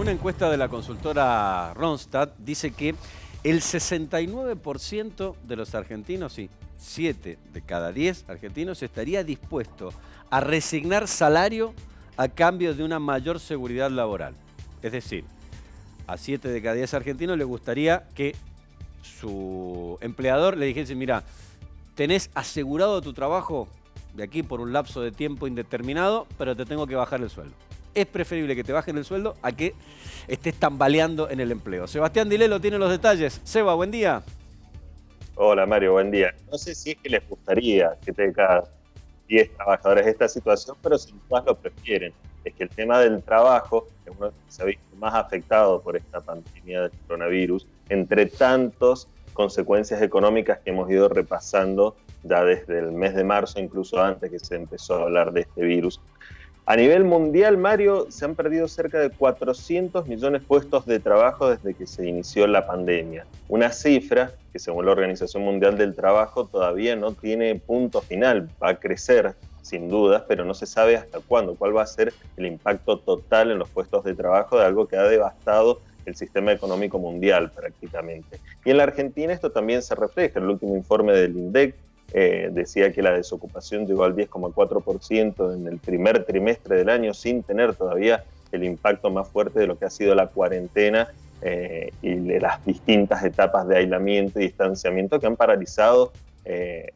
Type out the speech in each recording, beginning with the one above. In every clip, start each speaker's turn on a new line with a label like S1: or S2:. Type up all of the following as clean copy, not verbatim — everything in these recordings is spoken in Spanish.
S1: Una encuesta de la consultora Randstad dice que el 69% de los argentinos, sí, 7 de cada 10 argentinos, estaría dispuesto a resignar salario a cambio de una mayor seguridad laboral. Es decir, a 7 de cada 10 argentinos les gustaría que su empleador le dijese: mira, tenés asegurado tu trabajo de aquí por un lapso de tiempo indeterminado, pero te tengo que bajar el sueldo. Es preferible que te bajen el sueldo a que estés tambaleando en el empleo. Sebastián Dilelo tiene los detalles. Seba, buen día.
S2: Hola Mario, buen día. No sé si es que les gustaría que tenga 10 trabajadores esta situación, pero sin duda lo prefieren. Es que el tema del trabajo es uno que se ha visto más afectado por esta pandemia del coronavirus, entre tantas consecuencias económicas que hemos ido repasando ya desde el mes de marzo, incluso antes que se empezó a hablar de este virus. A nivel mundial, Mario, se han perdido cerca de 400 millones de puestos de trabajo desde que se inició la pandemia. Una cifra que, según la Organización Mundial del Trabajo, todavía no tiene punto final. Va a crecer, sin dudas, pero no se sabe hasta cuándo, cuál va a ser el impacto total en los puestos de trabajo de algo que ha devastado el sistema económico mundial prácticamente. Y en la Argentina esto también se refleja. El último informe del INDEC decía que la desocupación llegó al 10,4% en el primer trimestre del año, sin tener todavía el impacto más fuerte de lo que ha sido la cuarentena y de las distintas etapas de aislamiento y distanciamiento que han paralizado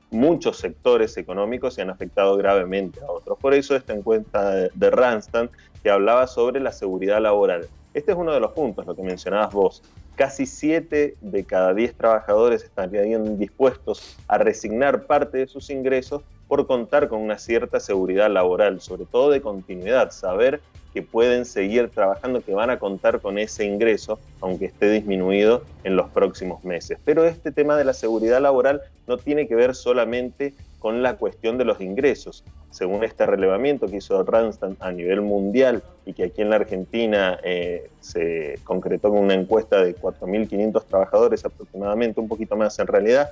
S2: muchos sectores económicos y han afectado gravemente a otros. Por eso esta encuesta de Randstad que hablaba sobre la seguridad laboral. Este es uno de los puntos, lo que mencionabas vos. Casi 7 de cada 10 trabajadores estarían dispuestos a resignar parte de sus ingresos por contar con una cierta seguridad laboral, sobre todo de continuidad, saber que pueden seguir trabajando, que van a contar con ese ingreso, aunque esté disminuido en los próximos meses. Pero este tema de la seguridad laboral no tiene que ver solamente con la cuestión de los ingresos. Según este relevamiento que hizo Randstad a nivel mundial y que aquí en la Argentina se concretó con una encuesta de 4.500 trabajadores aproximadamente, un poquito más en realidad,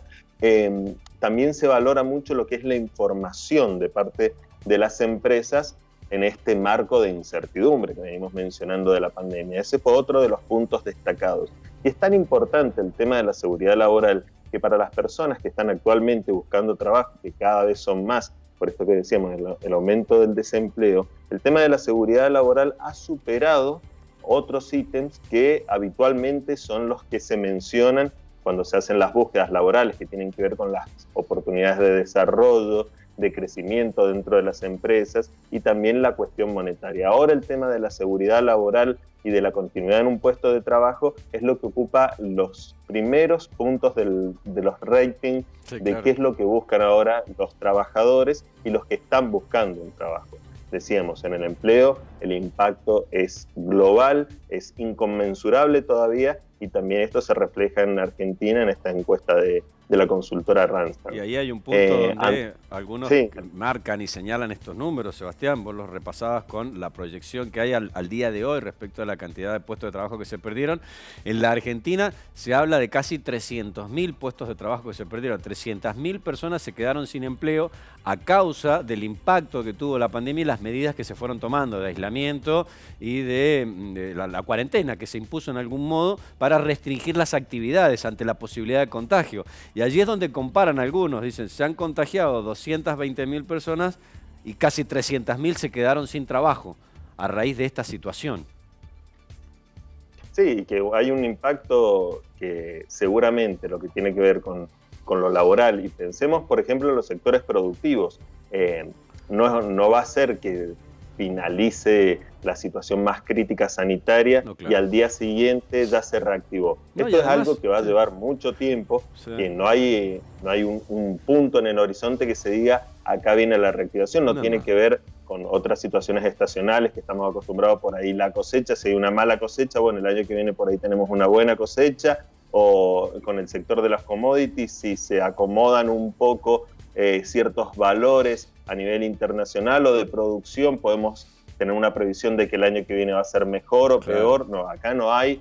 S2: también se valora mucho lo que es la información de parte de las empresas en este marco de incertidumbre que venimos mencionando de la pandemia. Ese fue otro de los puntos destacados. Y es tan importante el tema de la seguridad laboral que para las personas que están actualmente buscando trabajo, que cada vez son más, por esto que decíamos, el aumento del desempleo, el tema de la seguridad laboral ha superado otros ítems que habitualmente son los que se mencionan cuando se hacen las búsquedas laborales, que tienen que ver con las oportunidades de desarrollo, de crecimiento dentro de las empresas y también la cuestión monetaria. Ahora el tema de la seguridad laboral y de la continuidad en un puesto de trabajo es lo que ocupa los primeros puntos de los ratings, sí, de claro, qué es lo que buscan ahora los trabajadores y los que están buscando un trabajo. Decíamos, en el empleo el impacto es global, es inconmensurable todavía, y también esto se refleja en Argentina en esta encuesta de la consultora Randstad.
S1: Y ahí hay un punto donde algunos sí marcan y señalan estos números, Sebastián, vos los repasabas con la proyección que hay al día de hoy respecto a la cantidad de puestos de trabajo que se perdieron. En la Argentina se habla de casi 300.000 puestos de trabajo que se perdieron. 300.000 personas se quedaron sin empleo a causa del impacto que tuvo la pandemia y las medidas que se fueron tomando de aislamiento y de la cuarentena que se impuso en algún modo para restringir las actividades ante la posibilidad de contagio. Y allí es donde comparan algunos, dicen, se han contagiado 220.000 personas y casi 300.000 se quedaron sin trabajo a raíz de esta situación.
S2: Sí, que hay un impacto que seguramente lo que tiene que ver con lo laboral, y pensemos por ejemplo en los sectores productivos, no va a ser que finalice la situación más crítica sanitaria, no, claro, y al día siguiente ya se reactivó. No, esto además, es algo que va a llevar mucho tiempo, sí, que no hay un punto en el horizonte que se diga acá viene la reactivación, no tiene que ver con otras situaciones estacionales que estamos acostumbrados por ahí, la cosecha, si hay una mala cosecha, bueno, el año que viene por ahí tenemos una buena cosecha, o con el sector de las commodities, si se acomodan un poco ciertos valores a nivel internacional o de producción, podemos tener una previsión de que el año que viene va a ser mejor o peor. No, acá no hay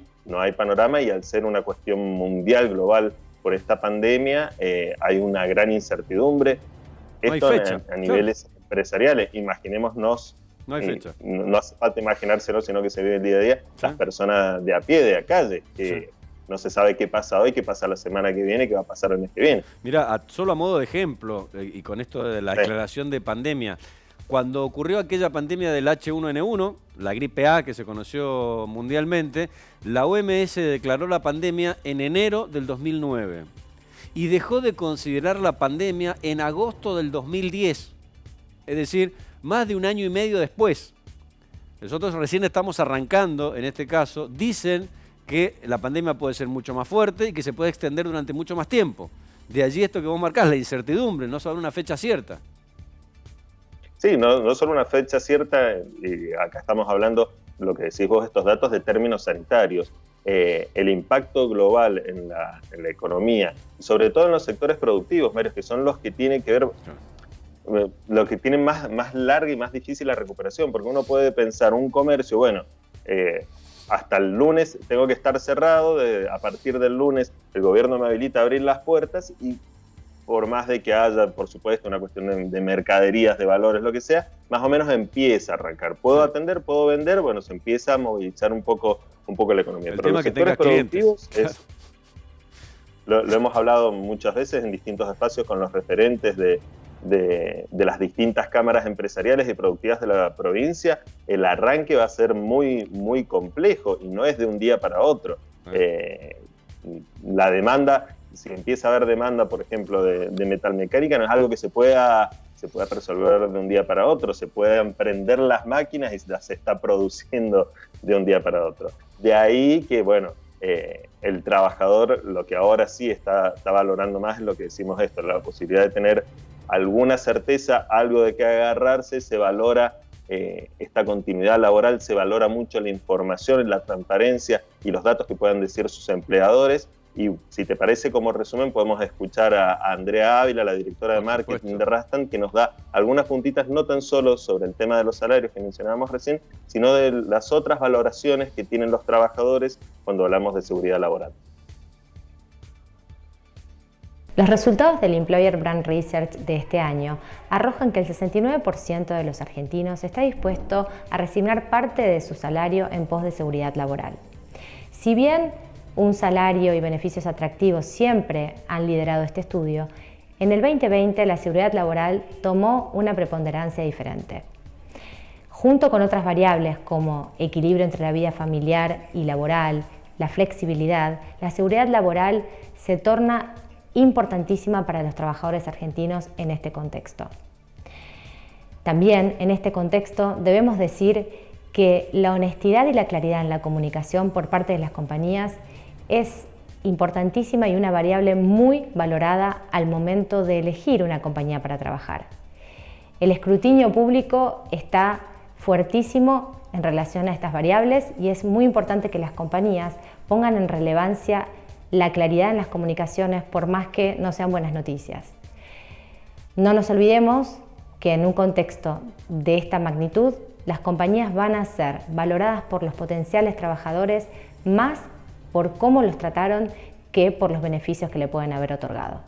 S2: panorama, y al ser una cuestión mundial, global, por esta pandemia, hay una gran incertidumbre. Esto a niveles empresariales. Imaginémonos
S1: No hay fecha.
S2: No hace falta imaginárselo, sino que se vive el día a día. ¿Sí? Las personas de a pie, de a calle, que no se sabe qué pasa hoy, qué pasa la semana que viene, qué va a pasar el mes que viene.
S1: Mira, solo a modo de ejemplo, y con esto de la declaración de pandemia, cuando ocurrió aquella pandemia del H1N1, la gripe A que se conoció mundialmente, la OMS declaró la pandemia en enero del 2009 y dejó de considerar la pandemia en agosto del 2010, es decir, más de un año y medio después. Nosotros recién estamos arrancando, en este caso, dicen que la pandemia puede ser mucho más fuerte y que se puede extender durante mucho más tiempo. De allí esto que vos marcás, la incertidumbre, no sobre una fecha cierta.
S2: Sí, no solo una fecha cierta, y acá estamos hablando, lo que decís vos, estos datos de términos sanitarios, el impacto global en la economía, sobre todo en los sectores productivos, Mario, que son los que tienen que ver, lo que tienen más larga y más difícil la recuperación, porque uno puede pensar, un comercio, bueno, hasta el lunes tengo que estar cerrado, a partir del lunes el gobierno me habilita a abrir las puertas y por más de que haya, por supuesto, una cuestión de mercaderías, de valores, lo que sea, más o menos empieza a arrancar. ¿Puedo atender? ¿Puedo vender? Bueno, se empieza a movilizar un poco la economía.
S1: El
S2: Pero
S1: tema
S2: los
S1: que
S2: sectores productivos lo hemos hablado muchas veces en distintos espacios con los referentes de las distintas cámaras empresariales y productivas de la provincia. El arranque va a ser muy, muy complejo y no es de un día para otro. La demanda, si empieza a haber demanda, por ejemplo, de metalmecánica, no es algo que se pueda resolver de un día para otro. Se pueden prender las máquinas y se está produciendo de un día para otro. De ahí que, bueno, el trabajador lo que ahora sí está valorando más es lo que decimos esto, la posibilidad de tener alguna certeza, algo de qué agarrarse, se valora esta continuidad laboral, se valora mucho la información, la transparencia y los datos que puedan decir sus empleadores. Y si te parece, como resumen, podemos escuchar a Andrea Ávila, la directora de marketing de Rastan, que nos da algunas puntitas no tan solo sobre el tema de los salarios que mencionábamos recién, sino de las otras valoraciones que tienen los trabajadores cuando hablamos de seguridad laboral.
S3: Los resultados del Employer Brand Research de este año arrojan que el 69% de los argentinos está dispuesto a resignar parte de su salario en pos de seguridad laboral. Si bien un salario y beneficios atractivos siempre han liderado este estudio, en el 2020 la seguridad laboral tomó una preponderancia diferente. Junto con otras variables como equilibrio entre la vida familiar y laboral, la flexibilidad, la seguridad laboral se torna importantísima para los trabajadores argentinos en este contexto. También en este contexto debemos decir que la honestidad y la claridad en la comunicación por parte de las compañías es importantísima y una variable muy valorada al momento de elegir una compañía para trabajar. El escrutinio público está fuertísimo en relación a estas variables y es muy importante que las compañías pongan en relevancia la claridad en las comunicaciones, por más que no sean buenas noticias. No nos olvidemos que en un contexto de esta magnitud, las compañías van a ser valoradas por los potenciales trabajadores más por cómo los trataron que por los beneficios que le pueden haber otorgado.